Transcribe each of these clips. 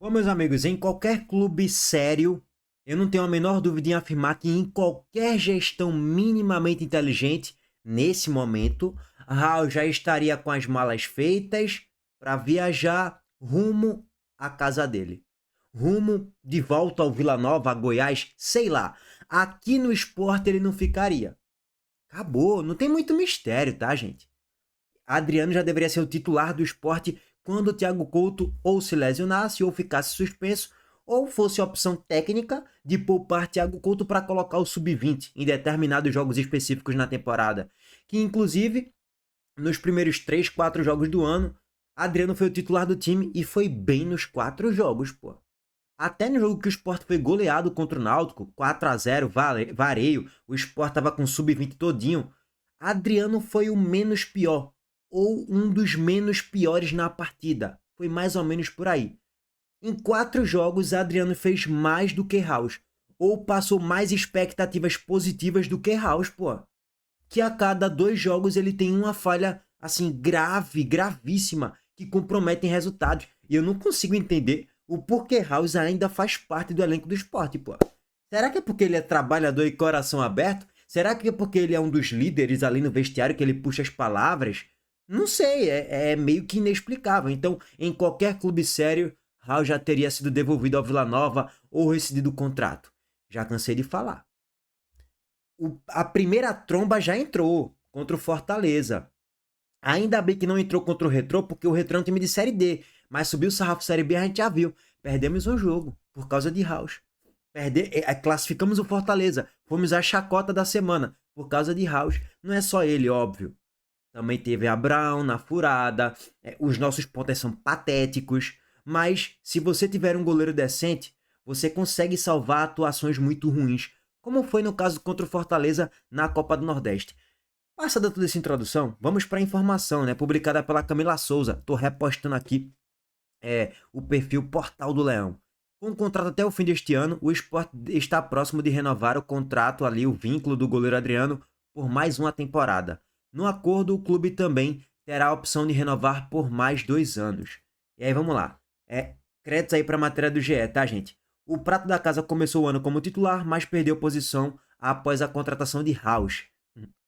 Bom, meus amigos, em qualquer clube sério, eu não tenho a menor dúvida em afirmar que em qualquer gestão minimamente inteligente, nesse momento, Raul já estaria com as malas feitas para viajar rumo à casa dele. Rumo de volta ao Vila Nova, a Goiás, sei lá. Aqui no Sport ele não ficaria. Acabou, não tem muito mistério, tá, gente? Adriano já deveria ser o titular do Sport quando o Thiago Couto ou se lesionasse ou ficasse suspenso, ou fosse a opção técnica de poupar Thiago Couto para colocar o sub-20 em determinados jogos específicos na temporada. Que inclusive, nos primeiros 3, 4 jogos do ano, Adriano foi o titular do time e foi bem nos 4 jogos, pô. Até no jogo que o Sport foi goleado contra o Náutico, 4-0, vareio, o Sport tava com sub-20 todinho. Adriano foi o menos pior, ou um dos menos piores na partida. Foi mais ou menos por aí. Em 4 jogos, Adriano fez mais do que House, ou passou mais expectativas positivas do que House, pô. Que a cada 2 jogos ele tem uma falha, assim, grave, gravíssima, que comprometem resultados. E eu não consigo entender o porquê House ainda faz parte do elenco do Sport, pô. Será que é porque ele é trabalhador e coração aberto? Será que é porque ele é um dos líderes ali no vestiário que ele puxa as palavras? Não sei, é meio que inexplicável. Então, em qualquer clube sério, House já teria sido devolvido ao Vila Nova ou rescindido o contrato. Já cansei de falar. A primeira tromba já entrou contra o Fortaleza. Ainda bem que não entrou contra o Retrô, porque o Retrô é um time de Série D. Mas subiu o sarrafo Série B, a gente já viu. Perdemos um jogo por causa de House. Classificamos o Fortaleza. Fomos a chacota da semana por causa de House. Não é só ele, óbvio. Também teve Abraão na furada. Os nossos pontos são patéticos. Mas se você tiver um goleiro decente, você consegue salvar atuações muito ruins. Como foi no caso contra o Fortaleza na Copa do Nordeste. Passada toda essa introdução, vamos para a informação, né? Publicada pela Camila Souza. Tô repostando aqui o perfil Portal do Leão. Com o contrato até o fim deste ano, o Sport está próximo de renovar o contrato ali, o vínculo do goleiro Adriano, por mais uma temporada. No acordo, o clube também terá a opção de renovar por mais 2 anos. E aí, vamos lá. Créditos aí para a matéria do GE, tá, gente? O Prato da Casa começou o ano como titular, mas perdeu posição após a contratação de House.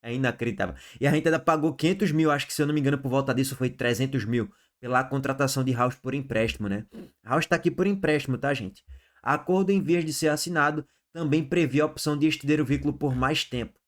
É inacreditável. E a gente ainda pagou 500 mil, acho que se eu não me engano, por volta disso foi 300 mil, pela contratação de House por empréstimo, né? House tá aqui por empréstimo, tá, gente? Acordo em vias de ser assinado também previa a opção de estender o vínculo por mais tempo.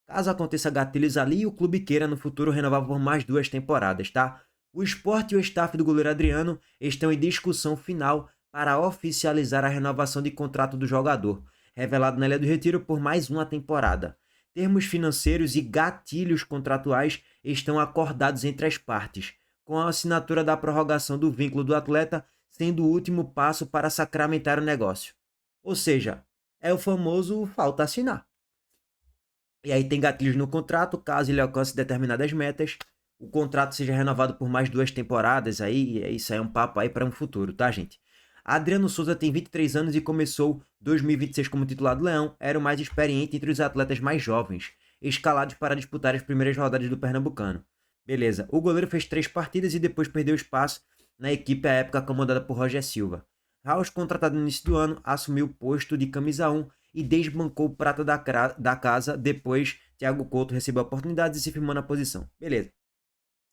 Caso aconteça gatilhos ali e o clube queira no futuro renovar por mais 2 temporadas, tá? O Sport e o staff do goleiro Adriano estão em discussão final para oficializar a renovação de contrato do jogador, revelado na Ilha do Retiro por mais uma temporada. Termos financeiros e gatilhos contratuais estão acordados entre as partes, com a assinatura da prorrogação do vínculo do atleta sendo o último passo para sacramentar o negócio. Ou seja, é o famoso falta assinar. E aí tem gatilhos no contrato, caso ele alcance determinadas metas, o contrato seja renovado por mais 2 temporadas, aí isso aí é um papo aí para um futuro, tá, gente? Adriano Souza tem 23 anos e começou 2026 como titular do Leão, era o mais experiente entre os atletas mais jovens, escalados para disputar as primeiras rodadas do Pernambucano. Beleza, o goleiro fez 3 partidas e depois perdeu espaço na equipe à época comandada por Roger Silva. Raul, contratado no início do ano, assumiu o posto de camisa 1 e desbancou o prata da casa, depois Thiago Couto recebeu a oportunidade e se firmou na posição. Beleza.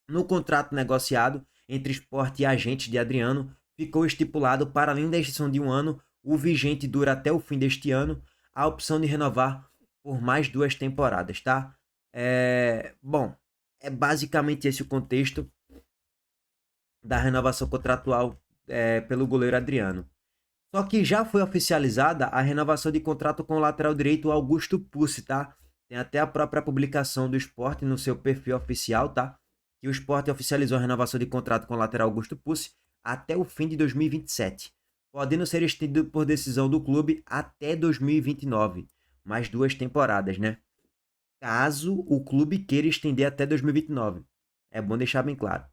No contrato negociado entre Sport e agentes de Adriano, ficou estipulado para além da extensão de 1 ano, o vigente dura até o fim deste ano, a opção de renovar por mais 2 temporadas, tá? Bom, é basicamente esse o contexto da renovação contratual pelo goleiro Adriano. Só que já foi oficializada a renovação de contrato com o lateral direito Augusto Pucci, tá? Tem até a própria publicação do Sport no seu perfil oficial, tá? Que o Sport oficializou a renovação de contrato com o lateral Augusto Pucci até o fim de 2027, podendo ser estendido por decisão do clube até 2029, mais 2 temporadas, né? Caso o clube queira estender até 2029. É bom deixar bem claro.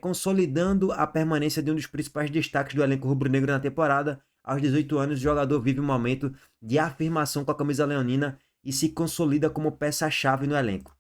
Consolidando a permanência de um dos principais destaques do elenco rubro-negro na temporada. Aos 18 anos, o jogador vive um momento de afirmação com a camisa leonina e se consolida como peça-chave no elenco.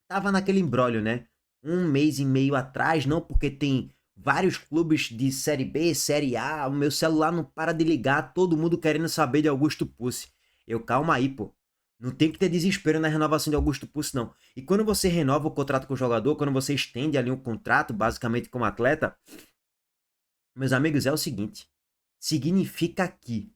Tava naquele imbróglio, né? 1 mês e meio atrás, não porque tem vários clubes de Série B, Série A, o meu celular não para de ligar, todo mundo querendo saber de Augusto Pucci. Eu, calma aí, pô. Não tem que ter desespero na renovação de Augusto Pucci, não. E quando você renova o contrato com o jogador, quando você estende ali um contrato, basicamente como atleta, meus amigos, é o seguinte. Significa que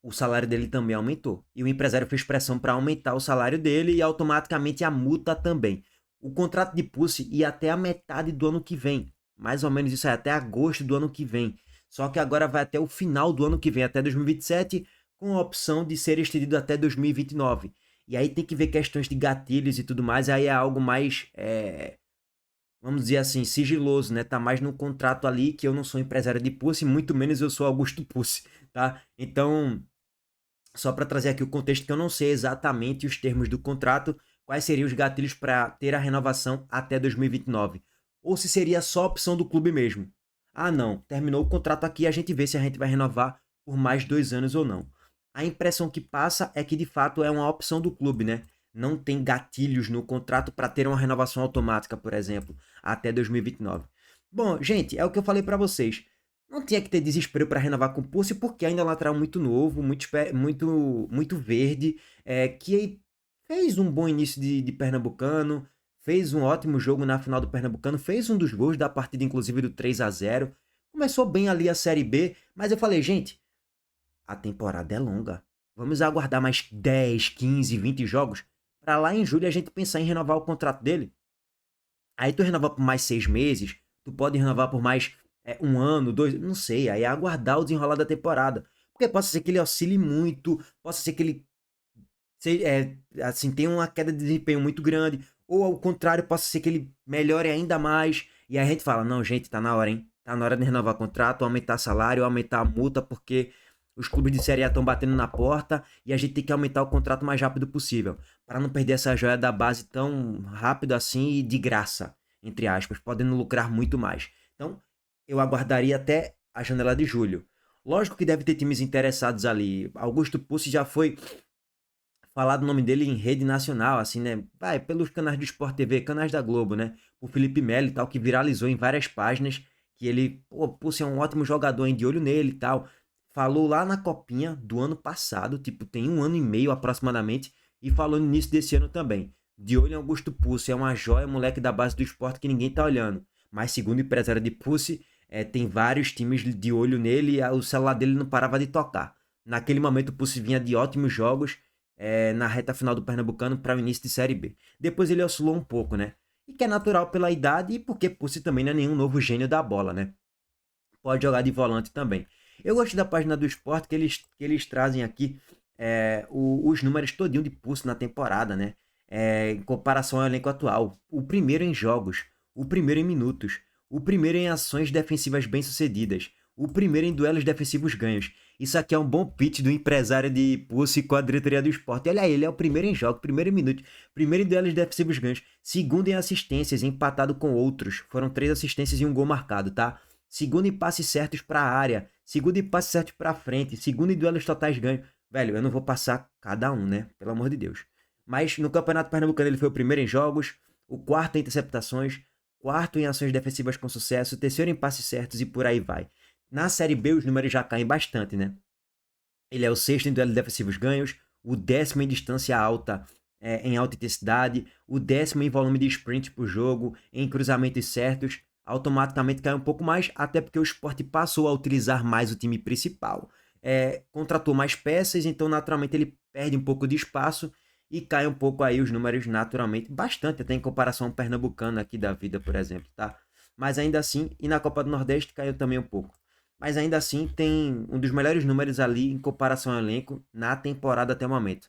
o salário dele também aumentou. E o empresário fez pressão para aumentar o salário dele e automaticamente a multa também. O contrato de Pucci ia até a metade do ano que vem. Mais ou menos isso aí, até agosto do ano que vem. Só que agora vai até o final do ano que vem, até 2027, com a opção de ser estendido até 2029. E aí tem que ver questões de gatilhos e tudo mais, aí é algo mais, vamos dizer assim, sigiloso, né? Tá mais no contrato ali, que eu não sou empresário de Pucci, muito menos eu sou Augusto Pucci, tá? Então, só para trazer aqui o contexto, que eu não sei exatamente os termos do contrato, quais seriam os gatilhos para ter a renovação até 2029. Ou se seria só a opção do clube mesmo. Ah, não, terminou o contrato aqui, a gente vê se a gente vai renovar por mais 2 anos ou não. A impressão que passa é que de fato é uma opção do clube, né? Não tem gatilhos no contrato para ter uma renovação automática, por exemplo, até 2029. Bom, gente, é o que eu falei para vocês. Não tinha que ter desespero para renovar com o Pucci, porque ainda é um lateral muito novo, muito verde, que fez um bom início de Pernambucano, fez um ótimo jogo na final do Pernambucano, fez um dos gols da partida, inclusive do 3-0. Começou bem ali a Série B, mas eu falei, gente, a temporada é longa. Vamos aguardar mais 10, 15, 20 jogos para lá em julho a gente pensar em renovar o contrato dele. Aí tu renova por mais 6 meses, tu pode renovar por mais 1 ano, 2, não sei. Aí é aguardar o desenrolar da temporada. Porque pode ser que ele oscile muito, pode ser que ele assim, tenha uma queda de desempenho muito grande, ou ao contrário, pode ser que ele melhore ainda mais. E aí a gente fala, não, gente, tá na hora, hein? Tá na hora de renovar o contrato, aumentar salário, aumentar a multa, porque os clubes de Série A estão batendo na porta e a gente tem que aumentar o contrato o mais rápido possível, para não perder essa joia da base tão rápido assim e de graça, entre aspas, podendo lucrar muito mais. Então, eu aguardaria até a janela de julho. Lógico que deve ter times interessados ali. Augusto Pucci já foi falado o nome dele em rede nacional, assim, né? Vai, pelos canais do Sport TV, canais da Globo, né? O Felipe Melo e tal, que viralizou em várias páginas, que ele, pô, Pucci é um ótimo jogador, hein, de olho nele e tal. Falou lá na Copinha do ano passado, tipo, tem 1 ano e meio aproximadamente, e falou no início desse ano também. De olho em Augusto Pucci, é uma joia, moleque da base do esporte que ninguém tá olhando. Mas segundo o empresário de Pucci, tem vários times de olho nele e o celular dele não parava de tocar. Naquele momento o Pucci vinha de ótimos jogos, na reta final do Pernambucano para o início de Série B. Depois ele oscilou um pouco, né? E que é natural pela idade e porque Pucci também não é nenhum novo gênio da bola, né? Pode jogar de volante também. Eu gosto da página do esporte que eles trazem aqui os números todinho de Pucci na temporada, né? Em comparação ao elenco atual. O primeiro em jogos, o primeiro em minutos, o primeiro em ações defensivas bem-sucedidas, o primeiro em duelos defensivos ganhos. Isso aqui é um bom pitch do empresário de Pucci com a diretoria do esporte. Olha aí, ele é o primeiro em jogos, primeiro em minutos, primeiro em duelos defensivos ganhos, segundo em assistências, empatado com outros. Foram 3 assistências e um gol marcado, tá? Segundo em passes certos para a área, segundo em passes certos para frente, segundo em duelos totais ganhos. Velho, eu não vou passar cada um, né? Pelo amor de Deus. Mas no Campeonato Pernambucano ele foi o primeiro em jogos, o quarto em interceptações, quarto em ações defensivas com sucesso, terceiro em passes certos e por aí vai. Na Série B os números já caem bastante, né? Ele é o sexto em duelos defensivos ganhos, o 10º em distância alta, em alta intensidade, o 10º em volume de sprint por jogo, em cruzamentos certos. Automaticamente cai um pouco mais, até porque o Sport passou a utilizar mais o time principal. Contratou mais peças, então naturalmente ele perde um pouco de espaço e cai um pouco aí os números naturalmente, bastante até em comparação ao Pernambucano aqui da vida, por exemplo, tá? Mas ainda assim, e na Copa do Nordeste caiu também um pouco. Mas ainda assim tem um dos melhores números ali em comparação ao elenco na temporada até o momento.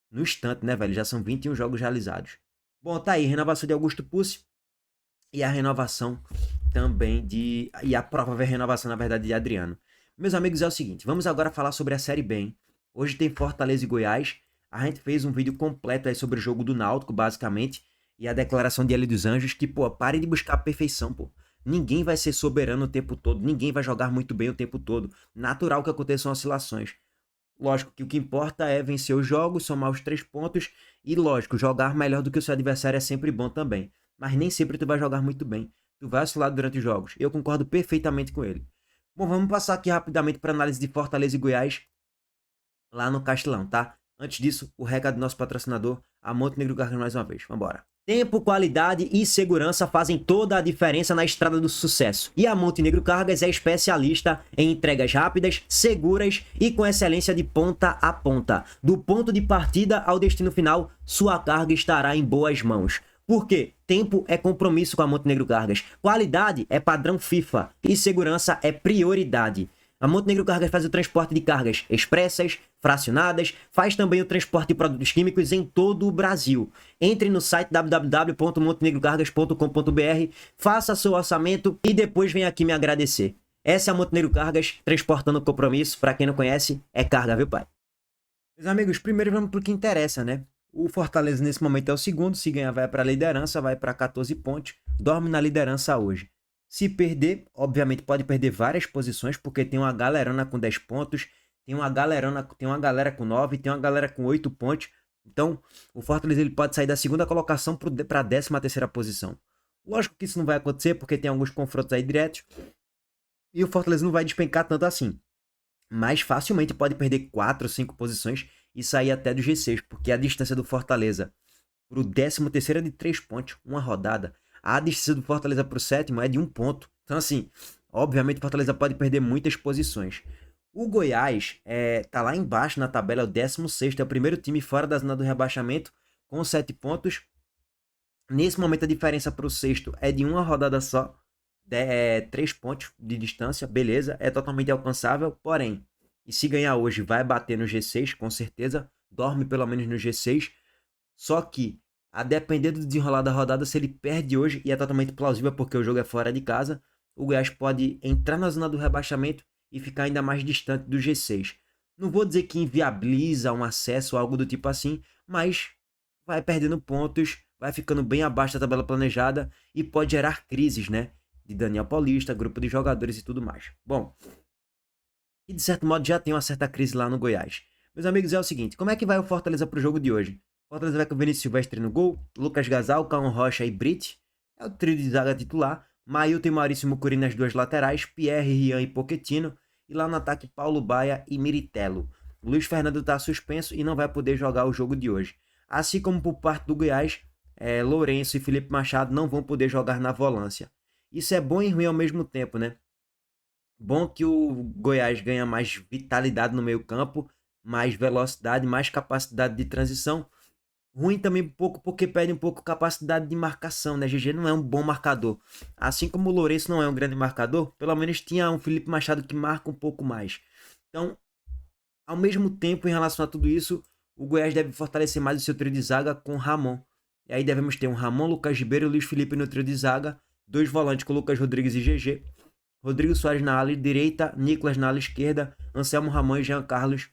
No instante, né, velho? Já são 21 jogos realizados. Bom, tá aí, renovação de Augusto Pucci e a renovação também e a provável renovação, na verdade, de Adriano. Meus amigos, é o seguinte, vamos agora falar sobre a Série B, hein? Hoje tem Fortaleza e Goiás. A gente fez um vídeo completo aí sobre o jogo do Náutico, basicamente, e a declaração de Hélio dos Anjos que, pô, parem de buscar a perfeição, pô. Ninguém vai ser soberano o tempo todo, ninguém vai jogar muito bem o tempo todo. Natural que aconteçam oscilações. Lógico que o que importa é vencer os jogos, somar os 3 pontos e, lógico, jogar melhor do que o seu adversário é sempre bom também. Mas nem sempre tu vai jogar muito bem. tu vai oscilar durante os jogos. Eu concordo perfeitamente com ele. Bom, vamos passar aqui rapidamente para análise de Fortaleza e Goiás lá no Castelão, tá? Antes disso, o recado do nosso patrocinador, a Montenegro Cargas, mais uma vez. Vambora. Tempo, qualidade e segurança fazem toda a diferença na estrada do sucesso. E a Montenegro Cargas é especialista em entregas rápidas, seguras e com excelência de ponta a ponta. Do ponto de partida ao destino final, sua carga estará em boas mãos. Por quê? Tempo é compromisso com a Montenegro Cargas. Qualidade é padrão FIFA. E segurança é prioridade. A Montenegro Cargas faz o transporte de cargas expressas, fracionadas, faz também o transporte de produtos químicos em todo o Brasil. Entre no site www.montenegrocargas.com.br, faça seu orçamento e depois vem aqui me agradecer. Essa é a Montenegro Cargas, transportando compromisso. Para quem não conhece, é carga, viu, pai? Meus amigos, primeiro vamos para o que interessa, né? O Fortaleza nesse momento é o segundo, se ganhar vai para a liderança, vai para 14 pontos, dorme na liderança hoje. Se perder, obviamente pode perder várias posições, porque tem uma galerona com 10 pontos, tem uma galera com 9, tem uma galera com 8 pontos. Então, o Fortaleza ele pode sair da segunda colocação para a 13ª posição. Lógico que isso não vai acontecer, porque tem alguns confrontos aí diretos, e o Fortaleza não vai despencar tanto assim. Mas facilmente pode perder 4 ou 5 posições e sair até do G6, porque a distância do Fortaleza para o 13º é de 3 pontos, uma rodada. A distância do Fortaleza para o 7º é de 1 ponto. Então, assim, obviamente o Fortaleza pode perder muitas posições. O Goiás tá lá embaixo na tabela, é o 16º, é o primeiro time fora da zona do rebaixamento, com 7 pontos. Nesse momento a diferença para o 6º é de uma rodada só, 3 pontos de distância, beleza, é totalmente alcançável, porém, e se ganhar hoje vai bater no G6, com certeza, dorme pelo menos no G6, só que a depender do desenrolar da rodada, se ele perde hoje, e é totalmente plausível porque o jogo é fora de casa, o Goiás pode entrar na zona do rebaixamento e ficar ainda mais distante do G6. Não vou dizer que inviabiliza um acesso ou algo do tipo assim, mas vai perdendo pontos, vai ficando bem abaixo da tabela planejada e pode gerar crises, né? De Daniel Paulista, grupo de jogadores e tudo mais. Bom, e de certo modo já tem uma certa crise lá no Goiás. Meus amigos, é o seguinte, como é que vai o Fortaleza pro jogo de hoje? Fortaleza vai com o Vinícius Silvestre no gol, Lucas Gasal, Cauã Rocha e Brit. É o trio de zaga titular. Mailton e Maurício Mucuri nas duas laterais, Pierre, Rian e Pochettino. E lá no ataque, Paulo Baia e Miritello. Luiz Fernando está suspenso e não vai poder jogar o jogo de hoje. Assim como por parte do Goiás, Lourenço e Felipe Machado não vão poder jogar na volância. Isso é bom e ruim ao mesmo tempo, né? Bom que o Goiás ganha mais vitalidade no meio campo, mais velocidade, mais capacidade de transição. Ruim também um pouco porque perde um pouco capacidade de marcação, né? GG não é um bom marcador. Assim como o Lourenço não é um grande marcador, pelo menos tinha um Felipe Machado que marca um pouco mais. Então, ao mesmo tempo, em relação a tudo isso, o Goiás deve fortalecer mais o seu trio de zaga com o Ramon. E aí devemos ter um Ramon, Lucas Ribeiro e Luiz Felipe no trio de zaga, 2 volantes com Lucas Rodrigues e GG, Rodrigo Soares na ala direita, Nicolas na ala esquerda, Anselmo Ramon e Jean Carlos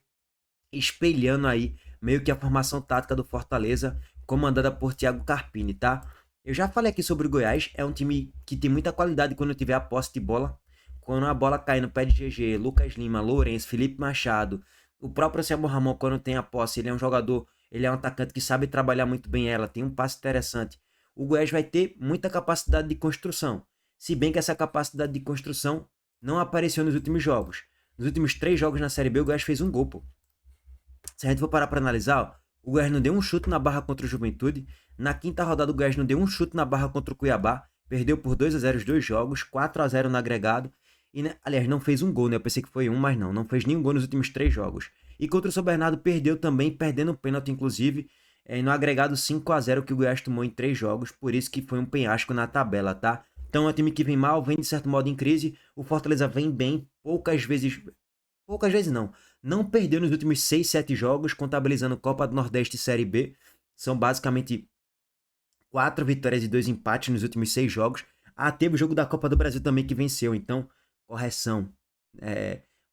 espelhando aí meio que a formação tática do Fortaleza, comandada por Thiago Carpini, tá? Eu já falei aqui sobre o Goiás, é um time que tem muita qualidade quando tiver a posse de bola. Quando a bola cai no pé de GG, Lucas Lima, Lourenço, Felipe Machado, o próprio Anselmo Ramon, quando tem a posse, ele é um jogador, ele é um atacante que sabe trabalhar muito bem ela, tem um passe interessante. O Goiás vai ter muita capacidade de construção, se bem que essa capacidade de construção não apareceu nos últimos jogos. Nos últimos 3 jogos na Série B, o Goiás fez um gol, pô. Se a gente for parar para analisar, ó, o Goiás não deu um chute na barra contra o Juventude. Na 5ª rodada, o Goiás não deu um chute na barra contra o Cuiabá. Perdeu por 2-0 os 2 jogos, 4-0 no agregado. E, né, aliás, não fez um gol, né? Eu pensei que foi um, mas não fez nenhum gol nos últimos 3 jogos. E contra o São Bernardo perdeu também, perdendo um pênalti, inclusive, no agregado 5-0 que o Goiás tomou em 3 jogos. Por isso que foi um penhasco na tabela, tá? Então é um time que vem mal, vem de certo modo em crise. O Fortaleza vem bem, poucas vezes não perdeu nos últimos 6, 7 jogos, contabilizando Copa do Nordeste e Série B. São basicamente 4 vitórias e 2 empates nos últimos 6 jogos. Teve o jogo da Copa do Brasil também que venceu, então, correção.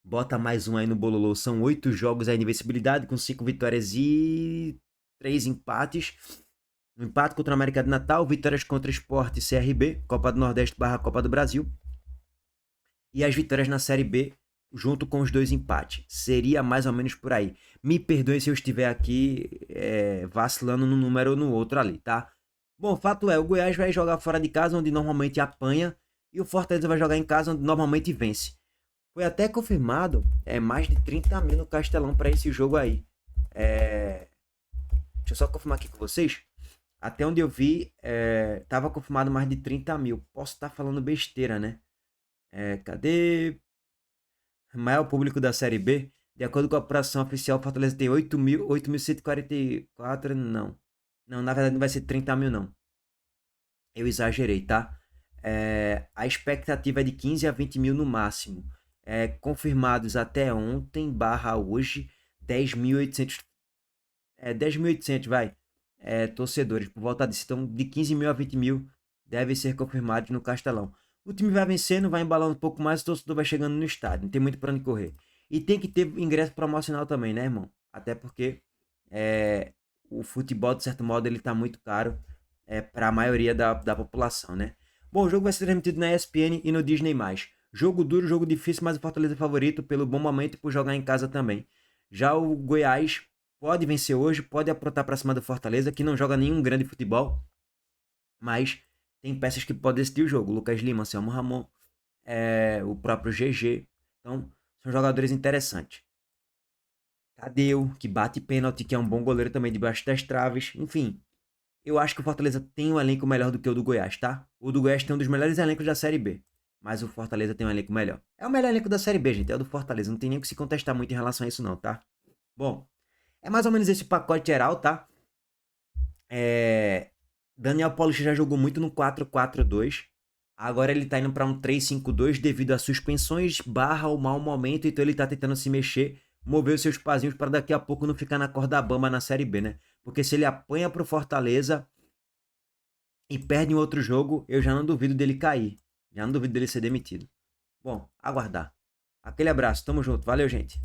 Bota mais um aí no bololô. São 8 jogos aí de invencibilidade, com 5 vitórias e 3 empates. Um empate contra o América de Natal, vitórias contra o Sport e CRB, Copa do Nordeste / Copa do Brasil. E as vitórias na Série B, junto com os 2 empates. Seria mais ou menos por aí. Me perdoe se eu estiver aqui vacilando num número ou no outro ali, tá? Bom, fato é, o Goiás vai jogar fora de casa, onde normalmente apanha, e o Fortaleza vai jogar em casa, onde normalmente vence. Foi até confirmado mais de 30 mil no Castelão para esse jogo aí. Deixa eu só confirmar aqui com vocês. Até onde eu vi, tava confirmado mais de 30 mil. Posso estar falando besteira, né? Cadê? Maior público da Série B. De acordo com a apuração oficial, o Fortaleza tem 8.144. Não. Não, na verdade não vai ser 30 mil, não. Eu exagerei, tá? A expectativa é de 15 a 20 mil no máximo. Confirmados até ontem, barra hoje, 10.800. 10.800, vai. Torcedores, por volta disso. Então, de 15 mil a 20 mil devem ser confirmados no Castelão. O time vai vencendo, vai embalando um pouco mais, o torcedor vai chegando no estádio. Não tem muito pra onde correr. E tem que ter ingresso promocional também, né, irmão? Até porque o futebol, de certo modo, ele tá muito caro para a maioria da população, né? Bom, o jogo vai ser transmitido na ESPN e no Disney+. Jogo duro, jogo difícil, mas o Fortaleza é favorito pelo bom momento e por jogar em casa também. Já o Goiás pode vencer hoje, pode aprontar para cima do Fortaleza, que não joga nenhum grande futebol, mas tem peças que podem decidir o jogo. Lucas Lima, Anselmo Ramon, o próprio GG. Então, são jogadores interessantes. Tadeu, que bate pênalti, que é um bom goleiro também debaixo das traves. Enfim, eu acho que o Fortaleza tem um elenco melhor do que o do Goiás, tá? O do Goiás tem um dos melhores elencos da Série B. Mas o Fortaleza tem um elenco melhor. É o melhor elenco da Série B, gente. É o do Fortaleza. Não tem nem o que se contestar muito em relação a isso, não, tá? Bom, é mais ou menos esse pacote geral, tá? Daniel Paulista já jogou muito no 4-4-2. Agora ele tá indo para um 3-5-2 devido a suspensões barra o mau momento. Então ele tá tentando se mexer, mover os seus pazinhos para daqui a pouco não ficar na corda bamba na Série B, né? Porque se ele apanha pro Fortaleza e perde em outro jogo, eu já não duvido dele cair. Já não duvido dele ser demitido. Bom, aguardar. Aquele abraço, tamo junto. Valeu, gente.